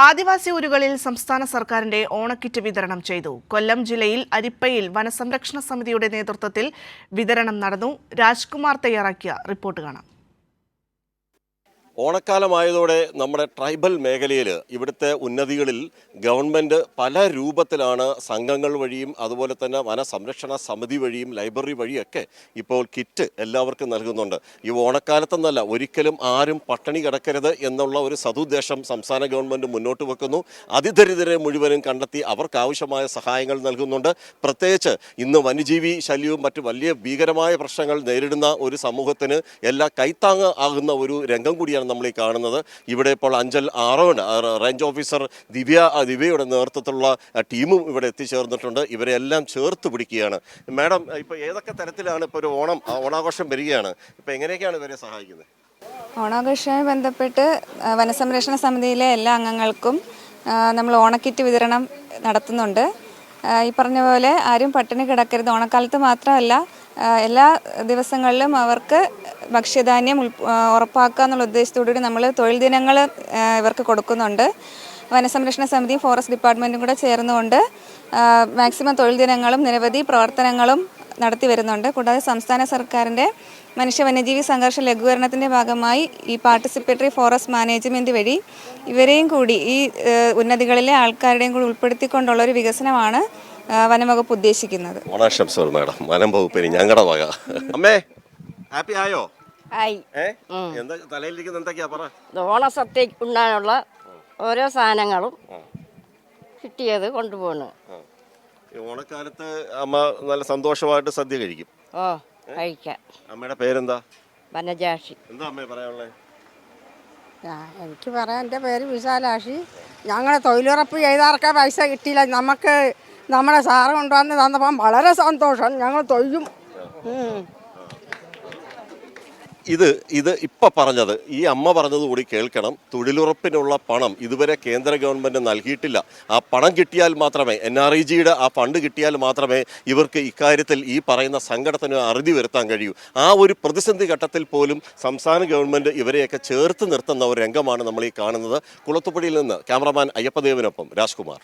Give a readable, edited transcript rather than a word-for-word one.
ആദിവാസി ഊരുകളിൽ സംസ്ഥാന സർക്കാരിന്റെ ഓണക്കിറ്റ് വിതരണം ചെയ്തു. കൊല്ലം ജില്ലയിൽ അരിപ്പയിൽ വനസംരക്ഷണ സമിതിയുടെ നേതൃത്വത്തിൽ വിതരണം നടന്നു. രാജ്കുമാർ തയ്യാറാക്കിയ റിപ്പോർട്ട് കാണാം. ഓണക്കാലമായതോടെ നമ്മുടെ ട്രൈബൽ മേഖലയിൽ ഇവിടുത്തെ ഉന്നതികളിൽ ഗവൺമെൻറ് പല രൂപത്തിലാണ് സംഘങ്ങൾ വഴിയും അതുപോലെ തന്നെ വനസംരക്ഷണ സമിതി വഴിയും ലൈബ്രറി വഴിയൊക്കെ ഇപ്പോൾ കിറ്റ് എല്ലാവർക്കും നൽകുന്നുണ്ട്. ഈ ഓണക്കാലത്തെന്നല്ല, ഒരിക്കലും ആരും പട്ടിണി കിടക്കരുത് എന്നുള്ള ഒരു സതുദ്ദേശം സംസ്ഥാന ഗവൺമെൻറ് മുന്നോട്ട് വെക്കുന്നു. അതിദരിദ്രരെ മുഴുവനും കണ്ടെത്തി അവർക്കാവശ്യമായ സഹായങ്ങൾ നൽകുന്നുണ്ട്. പ്രത്യേകിച്ച് ഇന്ന് വന്യജീവി ശല്യവും മറ്റ് വലിയ ഭീകരമായ പ്രശ്നങ്ങൾ നേരിടുന്ന ഒരു സമൂഹത്തിന് എല്ലാ കൈത്താങ്ങ് ആകുന്ന ഒരു രംഗം കൂടിയാണ് നമ്മൾ ഈ കാണുന്നത്. ഇവിടെ ഇപ്പോൾ അഞ്ചൽ ആറോൺ റേഞ്ച് ഓഫീസർ ദിവ്യയുടെ നേതൃത്വത്തിലുള്ള ടീമും ഇവിടെ എത്തിച്ചേർന്നിട്ടുണ്ട്. ഇവരെല്ലാം ചേർത്ത് പിടിക്കുകയാണ്. മാഡം, ഇപ്പോൾ ഏതൊക്കെ തരത്തിലാണ് ഇപ്പോൾ ഒരു ഓണാഘോഷം വരികയാണ്, ഇപ്പോൾ എങ്ങനെയൊക്കെയാണ് ഇവരെ സഹായിക്കുന്നത്? ഓണാഘോഷവുമായി ബന്ധപ്പെട്ട് വനസംരക്ഷണ സമിതിയിലെ എല്ലാ അംഗങ്ങൾക്കും നമ്മൾ ഓണക്കിറ്റ് വിതരണം നടത്തുന്നുണ്ട്. ഈ പറഞ്ഞ പോലെ ആരും പട്ടിണി കിടക്കരുത്, ഓണക്കാലത്ത് മാത്രമല്ല എല്ലാ ദിവസങ്ങളിലും അവർക്ക് ഭക്ഷ്യധാന്യം ഉറപ്പാക്കുക എന്നുള്ള ഉദ്ദേശത്തോടുകൂടി നമ്മൾ തൊഴിൽ ദിനങ്ങൾ ഇവർക്ക് കൊടുക്കുന്നുണ്ട്. വനസംരക്ഷണ സമിതിയും ഫോറസ്റ്റ് ഡിപ്പാർട്ട്മെൻറ്റും കൂടെ ചേർന്നുകൊണ്ട് മാക്സിമം തൊഴിൽ ദിനങ്ങളും നിരവധി പ്രവർത്തനങ്ങളും നടത്തി വരുന്നുണ്ട്. കൂടാതെ സംസ്ഥാന സർക്കാരിൻ്റെ മനുഷ്യ വന്യജീവി സംഘർഷ ലഘൂകരണത്തിൻ്റെ ഭാഗമായി ഈ പാർട്ടിസിപ്പേറ്ററി ഫോറസ്റ്റ് മാനേജ്മെൻറ്റ് വഴി ഇവരെയും കൂടി ഈ ഉന്നതികളിലെ ആൾക്കാരുടെയും കൂടി ഉൾപ്പെടുത്തിക്കൊണ്ടുള്ളൊരു വികസനമാണ് വനംവകുപ്പ് ഉദ്ദേശിക്കുന്നത്. ഓണാശംസകൾ മാഡം. വനം വകുപ്പിന് ഞങ്ങളുടെ വക. അമ്മേ, ഹാപ്പി ആയോ? എന്താ തലയിലിരിക്കുന്ന എന്തൊക്കെയാ പറ? ഓണസദ്യ ഉണ്ടാകാനുള്ള ഓരോ സാധനങ്ങളും കിട്ടിയത് കൊണ്ടുപോകുന്നു. ഓണക്കാലത്ത് അമ്മ നല്ല സന്തോഷമായിട്ട് സദ്യ കഴിക്കും. കഴിക്കാം. അമ്മയുടെ പേരെന്താ? വനജാക്ഷി. എന്താ അമ്മേ പറയാനുള്ളത്? എനിക്ക് പറയാൻ, എൻ്റെ പേര് വിശാലാക്ഷി. ഞങ്ങളെ തൊഴിലുറപ്പ് ചെയ്താർക്കാ പൈസ കിട്ടിയില്ല. നമുക്ക് നമ്മുടെ സാറ് കൊണ്ടുവന്ന് തന്നപ്പം വളരെ സന്തോഷം. ഞങ്ങൾ തൊയ്യും. ഇത് ഇപ്പം പറഞ്ഞത്, ഈ അമ്മ പറഞ്ഞത് കൂടി കേൾക്കണം. തൊഴിലുറപ്പിനുള്ള പണം ഇതുവരെ കേന്ദ്ര ഗവൺമെൻറ് നൽകിയിട്ടില്ല. ആ പണം കിട്ടിയാൽ മാത്രമേ, NREGയുടെ ആ ഫണ്ട് കിട്ടിയാൽ മാത്രമേ ഇവർക്ക് ഇക്കാര്യത്തിൽ ഈ പറയുന്ന സങ്കടത്തിന് അറുതി വരുത്താൻ കഴിയൂ. ആ ഒരു പ്രതിസന്ധി ഘട്ടത്തിൽ പോലും സംസ്ഥാന ഗവൺമെൻറ് ഇവരെയൊക്കെ ചേർത്ത് നിർത്തുന്ന ഒരു രംഗമാണ് നമ്മൾ ഈ കാണുന്നത്. കുളത്തുപടിയിൽ നിന്ന് ക്യാമറമാൻ അയ്യപ്പദേവനൊപ്പം രാജ്കുമാർ.